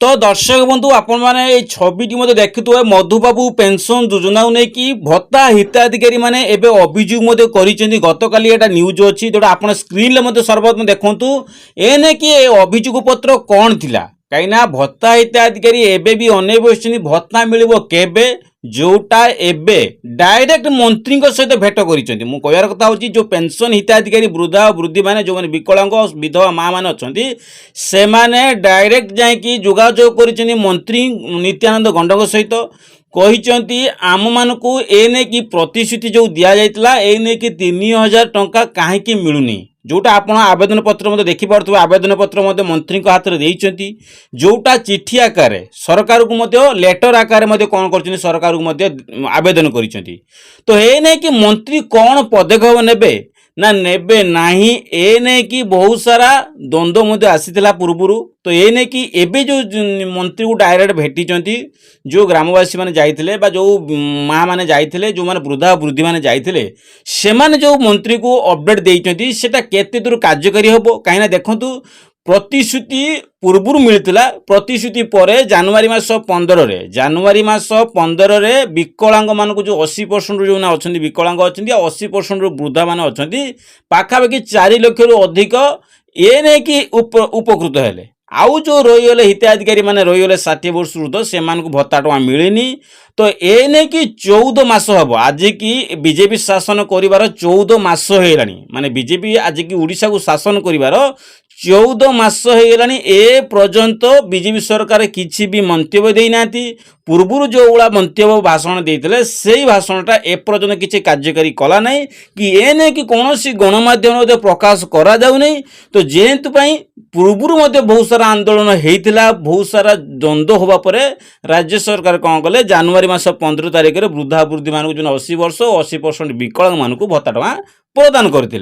तो दर्शक बंधु आपण मैंने छविटी मध्य देखुए मधुबाबू पेंशन योजना को लेकिन भत्ता हिताधिकारी मैंने एवं अभियोग गतकाली एटा न्यूज अच्छी जोटा आप स्क्रीन सर्वप्रथम देखु एने कि अभियोग पत्र कौन थिला कहीं भत्ता हिताधिकारी एवं भी अनेक बस भत्ता मिल केबे जोटा एबे डायरेक्ट मंत्री सहित भेट कर कहर कथा हूँ जो पेंशन हिताधिकारी वृद्धा वृद्धि मैंने जो मैंने विकलांग विधवा माँ मैंने अच्छा से मैंने डायरेक्ट जाकि जोगाजोग कर मंत्री नित्यानंद गंडक सहित कहते आम मानू एने की प्रतिश्रुति जो दि जाता एने कि 3000 टंका कहीं मिलूनी जोटा आप आवेदन पत्र देखिपे आवेदन पत्र मंत्री हाथ में देती जोटा चिठी आकार सरकार को लेटर आकार कौन कर सरकार को आवेदन कर तो ये कि मंत्री कौन पदक्षेप नेबे ना नेबे नाही एने कि बहुत सारा द्वंद्व मध्य आसीथिला पूर्वरु तो एने कि एबे जो मंत्री को डायरेक्ट भेटी जो ग्रामवासी माने जाइथिले बा जो माँ माने जाइथिले जो माने वृद्धा वृद्धि माने जाइथिले से माने जो मंत्री को अपडेट देइचंती सेटा केते दूर कार्यकारी हबो काइना देखंतु प्रतिश्रुति पूर्व मिलता प्रतिश्रुति पर जनवरी मास 15 रे विकलांग मान जो 80% जो अच्छा विकलांग अच्छा 80% वृद्धा मान अच्छा पाखापाखि 4 लाख रु अधिक ये नहीं कि उपकृत हेले आउ जो रहीगले हिताधिकारी मैंने रहीगले 60 वर्ष ऊर्ध्व से भत्ता टଙ୍କା मिलनी तो ये नहीं कि 14 मास हम आज की बीजेपी शासन कर 14 मास होगानी माने बीजेपी आज की ओडिशा को शासन कर 14 मास होगा ए पर्यंत बीजेपी सरकार किसी भी मंतव्य देना पूर्व जो गुला मंतव्य भाषण देते से भाषणटा एपर्यंत किसी कार्यकारी कला ना कि ए नहीं कि कौन गणमाध्यम प्रकाश करा जाऊ नहीं तो जेहेतु पूर्व बहुत सारा आंदोलन होता बहुत सारा द्वंद्व होगा पर राज्य सरकार कौन कले जनवरी मास 15 तारिख में वृद्धा वृद्धि मानक जो 80 वर्ष 80% विकलांग मानक भत्ता टଙ୍କା प्रदान करते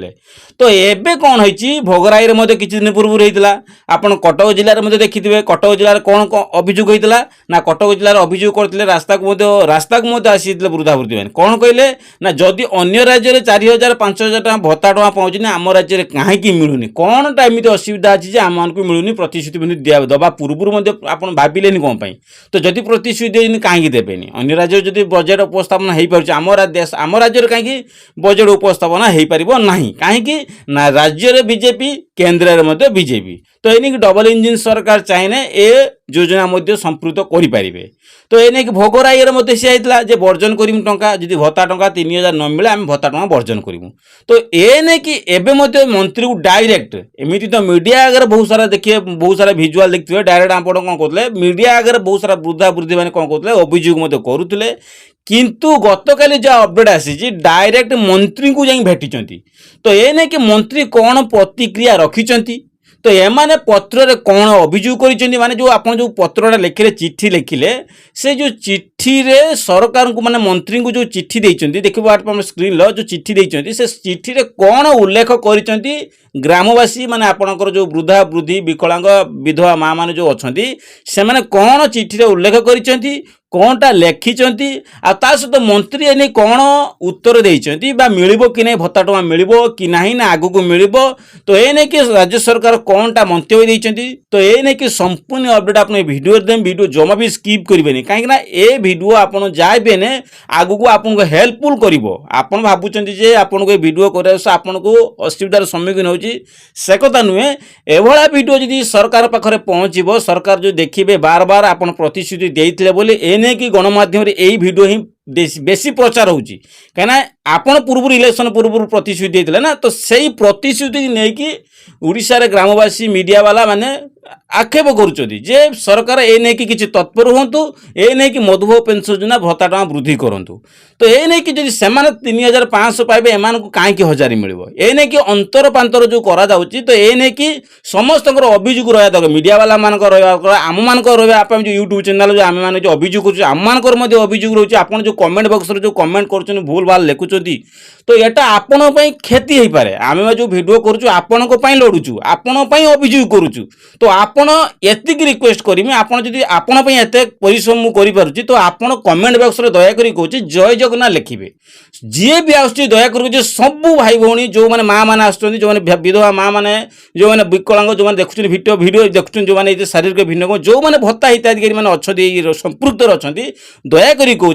तो एबे कौन होइछि भोगराई रे किछि दिन पूर्व होइतिला आपण कटक जिल्ला रे देखिथिबे कटक जिल्ला कौन अभियोग होइतिला ना कटक जिल्ला अभियोग करथिले रास्ता को आसीथिले वृद्धा वृद्धि माने कौन कहले ना जदि अन्य राज्य रे 4000 5000 टଙ୍କା भत्ता टଙ୍କା पहुँची ना आम राज्य रे काहेकि मिलुनी कौनटा एमिति असुविधा अछि जे आम मानकु मिलुनी प्रतिश्रुति बिंदु दबा पूर्व आपण भाबिलेनी कोन पई तो जदि प्रतिश्रुति देनी काहेकि देबेनी अन्य राज्य जदि बजेट उपस्थापन हेइ पारुछि आम राज्य रे काहेकि बजेट उपस्थापन हेइ परिबो नाही काहेकि ना राज्य रे बीजेपी केंद्र रे बीजेपी तो एने कि डबल इंजिन सरकार चाहिए ए योजना मध्य संपृक्त करि पारिबे तो एने कि भोगराई रे से आइतला जे वर्जन करिम टंका जदि भत्ता टंका 3000 न मिले आम भत्ता टंका वर्जन करिमु तो एने कि एबे मध्य मंत्री को डायरेक्ट एमिति तो मीडिया अगर बहुत सारा देखिए बहुत सारा विजुअल देखिए डायरेक्ट आपण कोन कहतले मीडिया अगर बहुत सारा वृद्धा वृद्धि माने कोन कहतले अभियोग मध्य करूतले किंतु गतकाली जो अपडेट आसी डायरेक्ट मंत्री को जाई भेटी तो ये नहीं कि मंत्री कौन प्रतिक्रिया रखिंट तो एमाने पत्र रे कौन अभियोग करिसेंती माने जो आपण जो पत्रटा लिखिले चिट्ठी लिखिले से जो चिट्ठी रे सरकार को माने मंत्री को जो चिट्ठी देइचंती देखिबो आपण स्क्रीन लो जो चिट्ठी देइचंती से चिट्ठी रे कौन उल्लेख करिसेंती ग्रामवासी माने आपणकर जो वृद्धा वृद्धि विकलांग विधवा माँ माने जो अछंती से माने कौन चिट्ठी रे उल्लेख करिसेंती कौनटा लिखिंट आ सहित मंत्री एने कौन उत्तर देइचंती बा मिलिबो कि नहीं भत्ता टଙ୍କା मिलिबो कि नहीं ना आगु को मिलिबो तो ये नहीं कि राज्य सरकार कौनटा मंतव्य देइचंती तो ये नहीं कि संपूर्ण अपडेट आपन वीडियो देम वीडियो जमा भी स्किप करिवेनी काहे ना ए वीडियो आपन जाइबे ने आगु को आपन को हेल्पफुल करिवो आपन भाबुचंती जे आपन को वीडियो करे से आपन को असुविधार सम्मुखीन होची से कथा नुहे एभला वीडियो जदी सरकार पाखरे पहुंचीबो सरकार जो देखिबे बार बार आपन प्रतिश्रुति देइथिले बोली कि गणमाध्यम यही वीडियो ही बेसी प्रचार होची कहीं आपण पूर्व इलेक्शन पूर्व प्रतिश्रुति देते ना तो सही प्रतिश्रुति नहीं कि ओडिशा रे ग्रामवासी मीडिया वाला माने आक्षेप करुँचे जे सरकार ए नहीं कि किसी तत्पर हूँ ए नहीं कि मधुबाबू पेंशन योजना भत्ता टଙ୍କା वृद्धि करूँ तो ये नहीं कि जब से 3500 पाइबे एमान को कहीं 1000 मिल ए नहीं कि अंतर पांतर जो करा जाउची तो ये नहीं कि समस्त अभियोग रहा दरकार मीडिया वाला मान आम मान जो यूट्यूब चैनल जो आम मैंने जो अभियोग कर अभियोग रोचे आप जो कमेंट बॉक्स रे जो कमेंट कर भूल भाल लिखुंट तो यहाँ आपण क्षति हो पाए आम जो भिडियो करुचु आपण लड़ुचु आपण अभियोग करुचु तो आपण एतिक रिक्वेस्ट करी आपड़ जदि आपण एत परिश्रम मुझे तो आपण कमेंट बॉक्स रे दयाकोरी कहूँ जय जगन्नाथ लिखे जी भी आसुच्ची दयाकोरी सबू भाई भौणी जो मैंने माँ मैंने आसुच्चंदी जो मैंने विधवा माँ मैंने जो मैंने विकलांग जो मैंने देखुं भिडियो भिडियो देखुं जो मैंने शारीरिक भिन्न जो मैंने भत्ता हिताधिकारी मैंने अच्छा संपृक्त अच्छा दयाकोरी कहूँ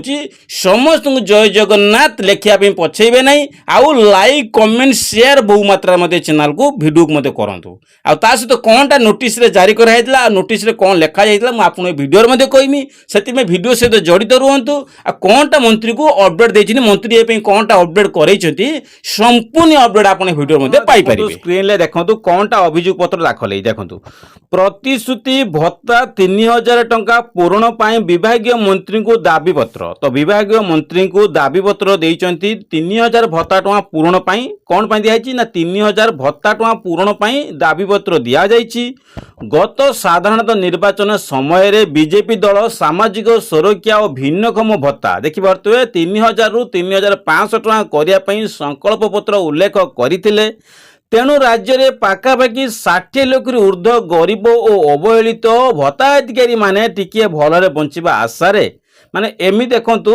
समस्त जय जगन्नाथ लिखापी पछेबे नहीं आउ लाइक कमेंट शेयर बहु मात्रा चैनल को भिडियो को मत करूँ आ सहित कौनटा नोटिस रे जारी कराइला नोटिस रे कौन लिखा जाइला मु आपन भिडियो रे कहमी से भिडियो सहित जड़ित रुहतु आ कौनटा मंत्री को अपडेट देछि मंत्री ए कौनटा अपडेट करैछंती संपूर्ण अपडेट आपन भिडियो मध्ये पाई परिबे स्क्रीन ले देखंतु कौनटा अभियोग पत्र दाखल है देखंतु प्रतिश्रुति भत्ता 3000 टंका पूरण पाई विभागीय मंत्री को दाबी पत्र तो विभागीय मंत्री को दाबी पत्र देइछंती 3000 भत्ता टंका पूरण पाई कौन पाई दियाछि ना 3000 भत्ता टंका पूरण पाई दाबी पत्र दिया जाइछि गत साधारणतः निर्वाचन समय रे बीजेपी दल सामाजिक सुरक्षा और भिन्नक्षम भत्ता देखि पारतुए 3000 रु 3500 टंका करिया पई संकल्प पत्र उल्लेख करिथिले तेणु राज्य में पाखापाखि 60 लाख ऊर्ध्व गरीब और अवहेलित भत्ता अधिकारी माने टिके भलरे बंचिबा आशारे माने एमि देखंतु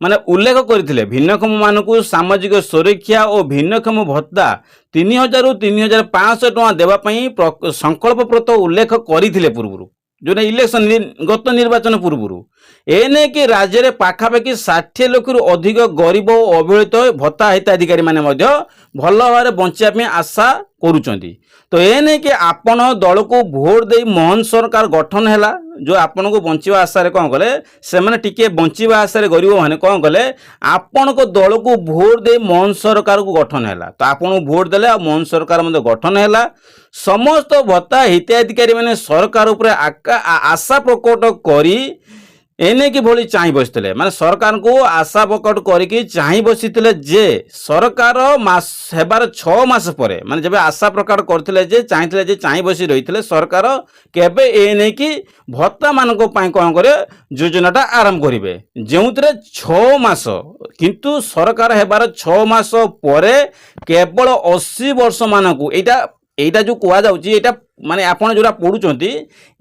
माने उल्लेख करथिले भिन्नक्षम मानकु सामाजिक सुरक्षा और भिन्नक्षम भत्ता 3000 रु 3500 टंका देबा पई संकल्प पत्र उल्लेख करथिले पूर्व जो इलेक्शन गत निर्वाचन पूर्व एने कि राज्य में पाखापाखि 60 लाख रु अधिक गरीब और अवहेलित भत्ता हिताधिकारी माने मध्य भल भाव बंचापी आशा करुचंती तो एने कि आपण दल को भोट दे मोहन सरकार गठन है जो आपण को बंचवा आशा कौन कले से मैंने टिके बंचवा आशा गरीब मैंने कौन कले आपण को दल को भोट दे मोहन सरकार को गठन है तो आपण भोट देले आ मोहन सरकार मध्य गठन है समस्त भत्ता हिताधिकारी मैंने सरकार उपर आशा प्रकट करी एने कि भली चाह बसते माने सरकार को आशा प्रकट करके चाह बसी जे सरकार मास हेबार 6 मास पर माने जब आशा प्रकट करते चाह बसी रही सरकार केबे एने कि भत्ता मानक पई कोन करे योजनाटा आरंभ करिवे जेउतरे 6 मास किंतु सरकार हेबार 6 मास पर केवल 80 वर्ष मानक एटा जो कह जाऊँगी माने आपण जोरा पढ़ुचंती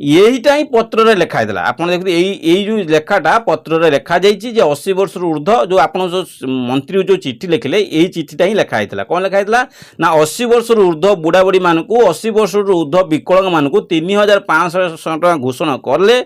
यहीटा ही पत्र रे लिखा हैला आपण देखि एई जो लेखाटा पत्र रे लिखा जाईची जे 80 वर्ष ऊर्ध्व जो आपण जो मंत्री जो चिट्ठी लिखले एई चिट्ठीटा ही लिखा हैला कोन लिखा हैला ना 80 वर्ष ऊर्ध्व बुढ़ा बुढ़ी मानकू 80 वर्ष ऊर्ध्व विकलांग मानकू 3500 टका घोषणा करले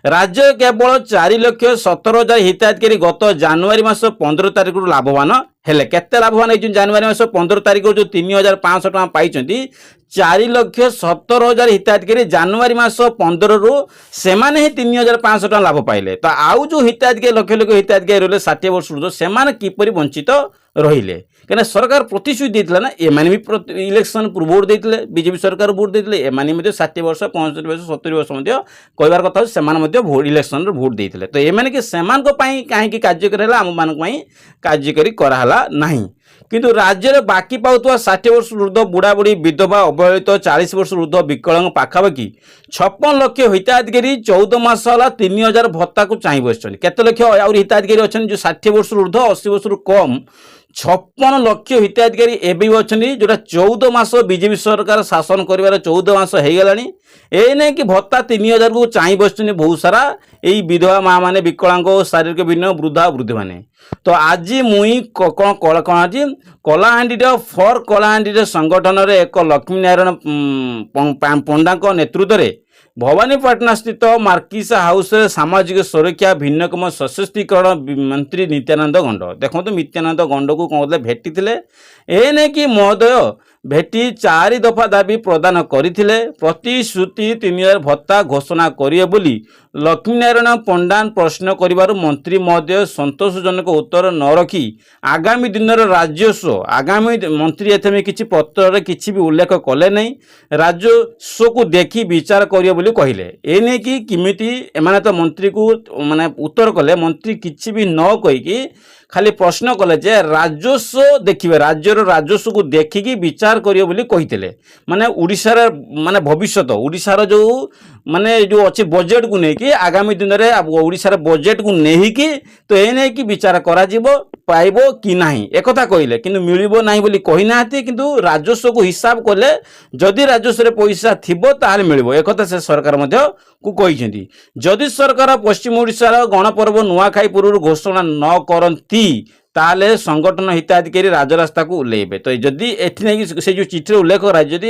राज्य केवल 4,17,000 हिताधिकारी गत जनवरी मास 15 तारिख रु लाभवान हेले केते लाभवान होइछ जनवरी मास 15 तारिख जो 3500 टका पाइचंती 4,17,000 हिताधिकारी जनवरी मास 15 रु से माने ही 3,500 टका लाभ पाइले तो आउ जो हिताधिकारी लक्ष लक्ष हिताधिकारी रहिले 60 वर्ष ऊर्ध्व से माने किपरि वंचित रहिले कहना सरकार प्रतिश्रुति देथिला ना एमाने भी इलेक्शन पूर्व वोट देथिले बीजेपी सरकार वोट देथिले एमाने मध्ये 60 वर्ष 65 वर्ष 70 वर्ष मध्ये कहबार कथा से माने मध्ये वोट इलेक्शन रे वोट देथिले तो एमाने कि सेमान को पई काहे कि कार्यकरी हला हम मानक पई कार्यकरी करा हला नाही किंतु राज्य में बाकी पाउतवा 60 वर्ष ऊर्ध्व बुढ़ा बुढ़ी विधवा अवहेलित 40 वर्ष ऊर्ध्व विकलांग पाखापाखि 56 लाख हिताधिकारी 14 मास है 3000 भत्ता को चाह बस केते लक्ष आउर हिताधिकारी अच्छा जो 60 वर्ष ऊर्ध्व 80 वर्ष कम 56 लाख हिताधिकारी एवं अच्छा जोटा 14 मास बीजेपी सरकार शासन कर 14 मास हो गलानी एने कि भत्ता 3000 को चाह बस बहुत सारा यही विधवा माँ मैंने विकलांग शारीरिक भिन्न वृद्धा वृद्धि मैंने तो आज मुई कौन आज कलाहांडी फर कलाहांडी संगठन रे एक लक्ष्मी नारायण पंडा नेतृत्व में भवानीपाटना स्थित मार्किसा हाउस सामाजिक सुरक्षा भिन्नक्षम सशक्तिकरण मंत्री नित्यानंद गंड देखो नित्यानंद गंड को कौन भेटी एने कि महोदय भेटी 4 दफा दाबी प्रदान करथिले प्रतिश्रुति 3000 भत्ता घोषणा करिए बोली लक्ष्मीनारायण पंडान प्रश्न करिबारु मंत्री महोदय संतोषजनक उत्तर न रखी आगामी दिन राजस्व आगामी मंत्री एथमे किछि पत्र रे किछि भी उल्लेख कले नहीं राजस्व को देखी विचार करिए बोली कहिले एने कि किमिति एमाने तो मंत्री को माने उत्तर कले मंत्री किछि भी न कहि कि ଖାଲି ପ୍ରଶ୍ନ କଲେ ଯେ ରାଜସ୍ୱ ଦେଖିବେ, ରାଜ୍ୟର ରାଜସ୍ୱକୁ ଦେଖିକି ବିଚାର କରିବେ ବୋଲି କହିଥିଲେ। ମାନେ ଓଡ଼ିଶାର ମାନେ ଭବିଷ୍ୟତ, ଓଡ଼ିଶାର ଯେଉଁ ମାନେ ଯେଉଁ ଅଛି ବଜେଟକୁ ନେଇକି ଆଗାମୀ ଦିନରେ ଓଡ଼ିଶାର ବଜେଟକୁ ନେଇକି ତ ଏ ନେଇକି ବିଚାର କରାଯିବ ପାଇବ କି ନାହିଁ ଏକଥା କହିଲେ, କିନ୍ତୁ ମିଳିବ ନାହିଁ ବୋଲି କହିନାହାନ୍ତି। କିନ୍ତୁ ରାଜସ୍ୱକୁ ହିସାବ କଲେ ଯଦି ରାଜସ୍ୱରେ ପଇସା ଥିବ ତାହେଲେ ମିଳିବ ଏକଥା ସେ ସରକାର ମଧ୍ୟ କହିଛନ୍ତି। ଯଦି ସରକାର ପଶ୍ଚିମ ଓଡ଼ିଶାର ଗଣପର୍ବ ନୂଆଖାଇ ପୂର୍ବରୁ ଘୋଷଣା ନ କରନ୍ତି ତାହେଲେ ସଂଗଠନ ହିତାଧିକାରୀ ରାଜରାସ୍ତାକୁ ଓହ୍ଲାଇବେ। ତ ଯଦି ଏଠି ନେଇକି ସେ ଯେଉଁ ଚିଠିରେ ଉଲ୍ଲେଖ କରା ଯଦି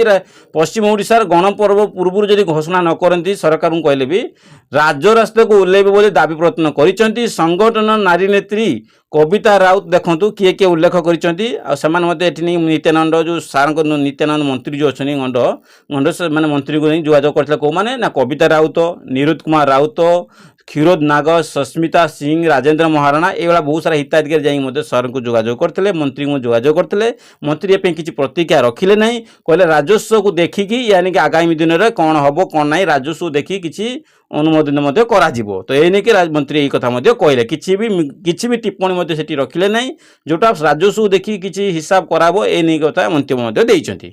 ପଶ୍ଚିମ ଓଡ଼ିଶାର ଗଣପର୍ବ ପୂର୍ବରୁ ଯଦି ଘୋଷଣା ନ କରନ୍ତି ସରକାରଙ୍କୁ କହିଲେ ବି ରାଜରାସ୍ତାକୁ ଓହ୍ଲାଇବେ ବୋଲି ଦାବି ପ୍ରଦାନ କରିଛନ୍ତି। ସଂଗଠନ ନାରୀ ନେତ୍ରୀ କବିତା ରାଉତ ଦେଖନ୍ତୁ କିଏ କିଏ ଉଲ୍ଲେଖ କରିଛନ୍ତି, ଆଉ ସେମାନେ ମଧ୍ୟ ଏଠି ନେଇ ନିତ୍ୟାନନ୍ଦ ଯେଉଁ ସାର୍ଙ୍କ ନିତ୍ୟାନନ୍ଦ ମନ୍ତ୍ରୀ ଯେଉଁ ଅଛନ୍ତି ଗଣ୍ଡ ସେମାନେ ମନ୍ତ୍ରୀଙ୍କୁ ନେଇ ଯୋଗାଯୋଗ କରିଥିଲେ। କେଉଁମାନେ ନା କବିତା ରାଉତ, ନିରୁତ କୁମାର ରାଉତ, କ୍ଷୀରୋଦ ନାଗ, ସସ୍ମିତା ସିଂ, ରାଜେନ୍ଦ୍ର ମହାରଣା ଏଇଭଳିଆ ବହୁତ ସାରା ହିତାଧିକାରୀ ଯାଇକି ମଧ୍ୟ ସାର୍ଙ୍କୁ ଯୋଗାଯୋଗ କରିଥିଲେ, ମନ୍ତ୍ରୀଙ୍କୁ ଯୋଗାଯୋଗ କରିଥିଲେ। ମନ୍ତ୍ରୀ ଏ ପାଇଁ କିଛି ପ୍ରତିକ୍ରିୟା ରଖିଲେ ନାହିଁ, କହିଲେ ରାଜସ୍ୱକୁ ଦେଖିକି ୟାନିକି ଆଗାମୀ ଦିନରେ କ'ଣ ହେବ କ'ଣ ନାହିଁ ରାଜସ୍ୱକୁ ଦେଖିକି କିଛି ଅନୁମୋଦନ ମଧ୍ୟ କରାଯିବ। ତ ଏ ନେଇକି ମନ୍ତ୍ରୀ ଏହି କଥା ମଧ୍ୟ କହିଲେ, କିଛି ବି ଟିପ୍ପଣୀ ମଧ୍ୟ ସେଠି ରଖିଲେ ନାହିଁ। ଯେଉଁଟା ରାଜସ୍ୱକୁ ଦେଖିକି କିଛି ହିସାବ କରାହେବ ଏ ନେଇ କଥା ମନ୍ତବ୍ୟ ମଧ୍ୟ ଦେଇଛନ୍ତି।